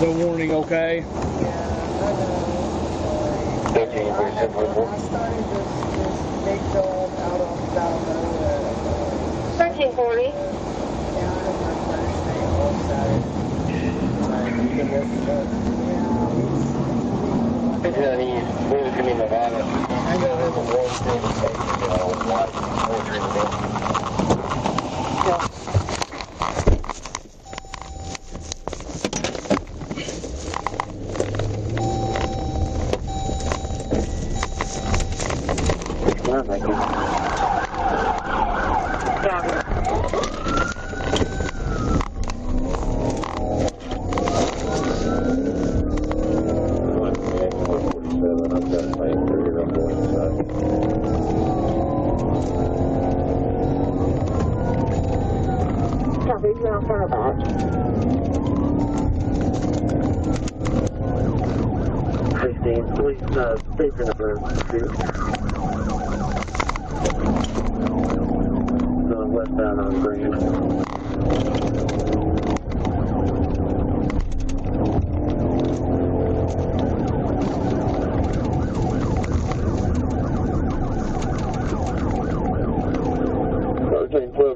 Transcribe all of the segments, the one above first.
No warning, okay? Yeah, I know. I started this big dog out on Salvo. 1340. Yeah, I had my first day all Saturday. You can work it up. It's not easy. We're going to Nevada. I got him in one thing. Light poetry in the day. Yeah. Thank you. Copy, now far back. 15, please stay in the room. Going westbound on Grand.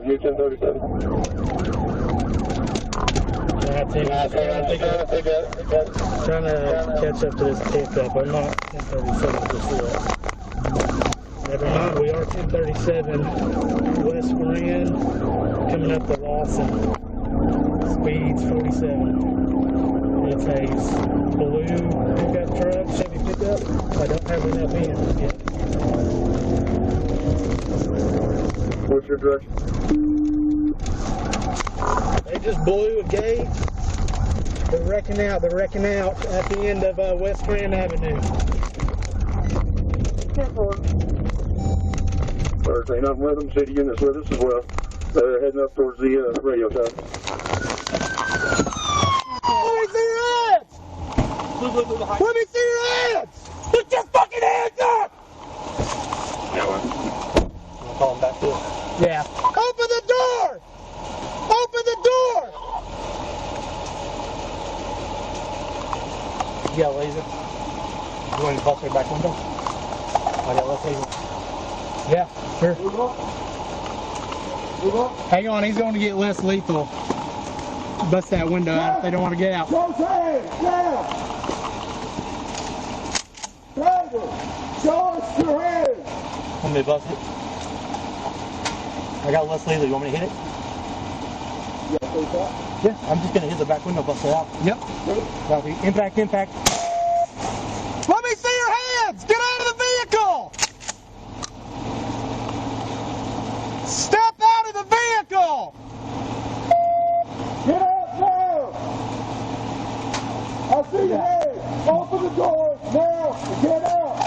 You 1037. Trying to catch up to this pickup. I'm not 1037 just yet. Never mind, we are 1037 West Grand, coming up to Lawson. Speeds 47. It's a blue pickup truck, Chevy pickup. I don't have enough in yet. What's your direction? They just blew a gate. They're wrecking out at the end of West Grand Avenue. There's enough with them, city units with us as well. They're heading up towards the radio tower. Let me see your hands! Let me see your hands! Put your fucking hands up! I'll call them back to it. Yeah. Open the door! Open the door! You got a laser? You want to bust their back window? I got left laser. Yeah, sure. Hang on, he's going to get less lethal. Bust that window out if they don't want to get out. Show hands, now! Driver, show us your hands! Want me to bust it? I got less lethal. You want me to hit it? Yeah, I'm just going to hit the back window, bust it out. Yep. Copy. Impact, impact. Let me see your hands! Get out of the vehicle! Step out of the vehicle! Get out now! I see your hands! Open the door now! Get out!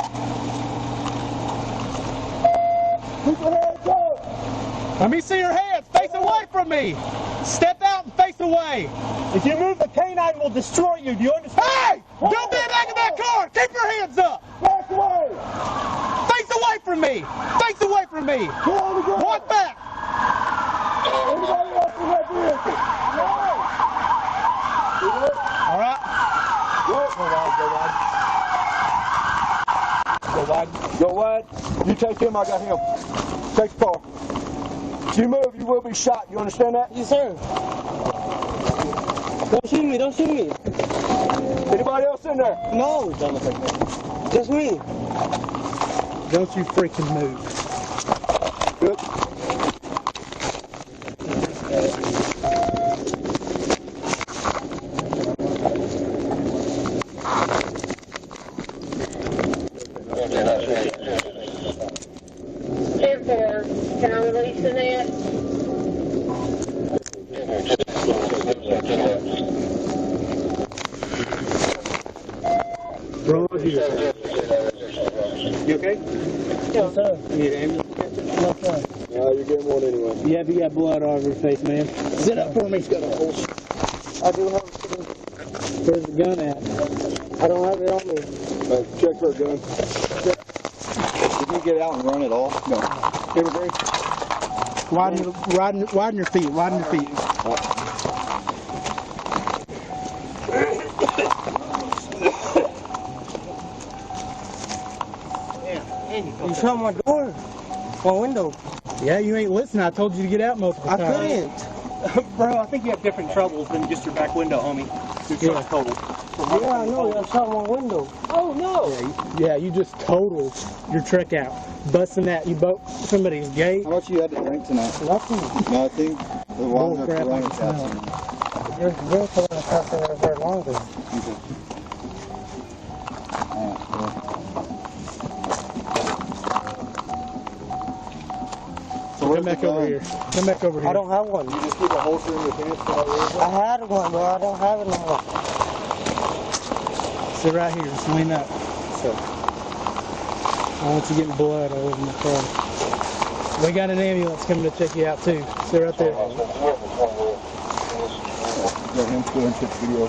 Keep your hands up! Let me see your hands! Face away from me! Step out and face away! If you move, the canine will destroy you. Do you understand? Hey! Don't be back in that car! Keep your hands up! Back away! Face away from me! Face away from me! Go on the ground! Walk back! Anybody else in that vehicle? No! All right. Go wide. Go wide. You take him, I got him. Take the car. If you move, you will be shot. You understand that? Yes, sir. Don't shoot me. Don't shoot me. Anybody else in there? No. Just me. Don't you freaking move. Good. Can I release the net? Roger. You okay? Yes, sir. You need an ambulance? No, sir. Yeah, you're getting one anyway. Yeah, but you got blood all over your face, man. Sit up for me. He's got a hole. I do have Where's the gun at? I don't have it on me. Check for a gun. Did you get out and run at all? No. Everybody? Widen your feet. Widen your feet. You shut my door. My window. Yeah, you ain't listening. I told you to get out multiple I times. couldn't. Bro, I think you have different troubles than just your back window, homie. Your truck's total. Yeah, I know. I shut my window. Oh, no. Yeah, you just totaled your truck out. Busting that. You broke somebody's gate. How much you had to drink tonight? Nothing. Nothing. The longer Crap, running like capsule. You're pulling the customer for longer. So Come back over here. Come back over here. I don't have one. You just keep a holster in your pants for no reason? I had one, but I don't have it no more. Sit right here. Just lean up. So. I want you getting blood all over my car. We got an ambulance coming to check you out too. Sit right there. Let him go and take video.